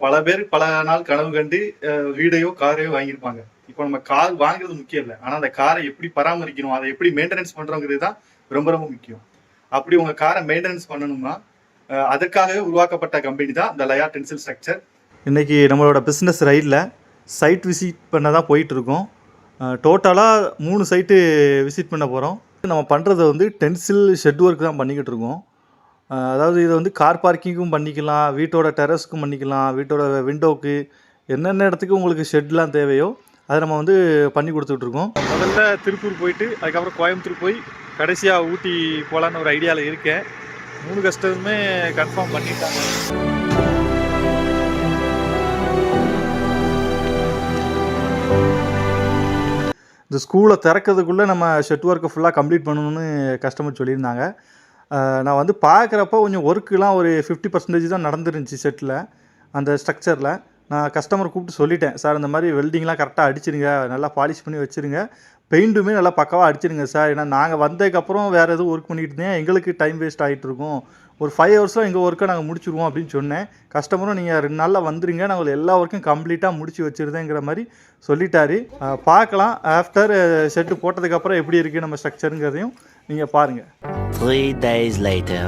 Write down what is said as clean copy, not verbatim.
பல பேர் பல நாள் கனவு கண்டு வீடையோ காரையோ வாங்கியிருப்பாங்க. இப்போ நம்ம கார் வாங்குறது முக்கியம் இல்லை, ஆனால் அந்த காரை எப்படி பராமரிக்கணும், அதை எப்படி மெயின்டெனன்ஸ் பண்றோங்கிறது தான் ரொம்ப ரொம்ப முக்கியம். அப்படி உங்க காரை மெயின்டெனன்ஸ் பண்ணணும்னா அதற்காகவே உருவாக்கப்பட்ட கம்பெனி தான் இந்த லயா டென்சில் ஸ்ட்ரக்சர். இன்னைக்கு நம்மளோட பிஸ்னஸ் ரைடில் சைட் விசிட் பண்ண தான் போயிட்டு இருக்கோம். டோட்டலாக 3 சைட்டு விசிட் பண்ண போகிறோம். நம்ம பண்ணுறது வந்து டென்சில் ஷெட் ஒர்க் தான் பண்ணிக்கிட்டு இருக்கோம். அதாவது இதை வந்து கார் பார்க்கிங்கும் பண்ணிக்கலாம், வீட்டோட டெரஸ்க்கும் பண்ணிக்கலாம், வீட்டோட விண்டோவுக்கு என்னென்ன இடத்துக்கு உங்களுக்கு ஷெட்லாம் தேவையோ அதை நம்ம வந்து பண்ணி கொடுத்துட்ருக்கோம். முதல்ல திருப்பூர் போயிட்டு அதுக்கப்புறம் கோயம்புத்தூர் போய் கடைசியாக ஊட்டி போகலான்னு ஒரு ஐடியாவில் இருக்கேன். 3 கஸ்டமருமே கன்ஃபார்ம் பண்ணிட்டாங்க. இந்த ஸ்கூலை திறக்கிறதுக்குள்ளே நம்ம ஷெட் ஒர்க்கை ஃபுல்லாக கம்ப்ளீட் பண்ணணும்னு கஸ்டமர் சொல்லியிருந்தாங்க. நான் வந்து பார்க்குறப்ப கொஞ்சம் ஒர்க்குலாம் ஒரு 50% தான் நடந்துருந்துச்சு செட்டில், அந்த ஸ்ட்ரக்சரில். நான் கஸ்டமர் கூப்பிட்டு சொல்லிட்டேன், சார் இந்த மாதிரி வெல்டிங்லாம் கரெக்டாக அடிச்சிருங்க, நல்லா பாலிஷ் பண்ணி வச்சுருங்க, பெயிண்ட்டுமே நல்லா பக்காவாக அடிச்சிருங்க சார். ஏன்னா நாங்கள் வந்ததுக்கப்புறம் வேறு எதுவும் ஒர்க் பண்ணிகிட்டு இருந்தேன், எங்களுக்கு டைம் வேஸ்ட் ஆகிட்டுருக்கும், ஒரு 5 ஹவர்ஸில் எங்கள் ஒர்க்கை நாங்கள் முடிச்சுருவோம் அப்படின்னு சொன்னேன். கஸ்டமரும் நீங்கள் 2 நாளில் வந்துருங்க, நாங்கள் எல்லா ஒர்க்கும் கம்ப்ளீட்டாக முடிச்சு வச்சுருந்தேங்கிற மாதிரி சொல்லிட்டாரு. பார்க்கலாம் ஆஃப்டர் ஷெட்டு போட்டதுக்கப்புறம் எப்படி இருக்குது நம்ம ஸ்ட்ரக்சருங்கிறதையும் நீங்கள் பாருங்கள். 3 days later.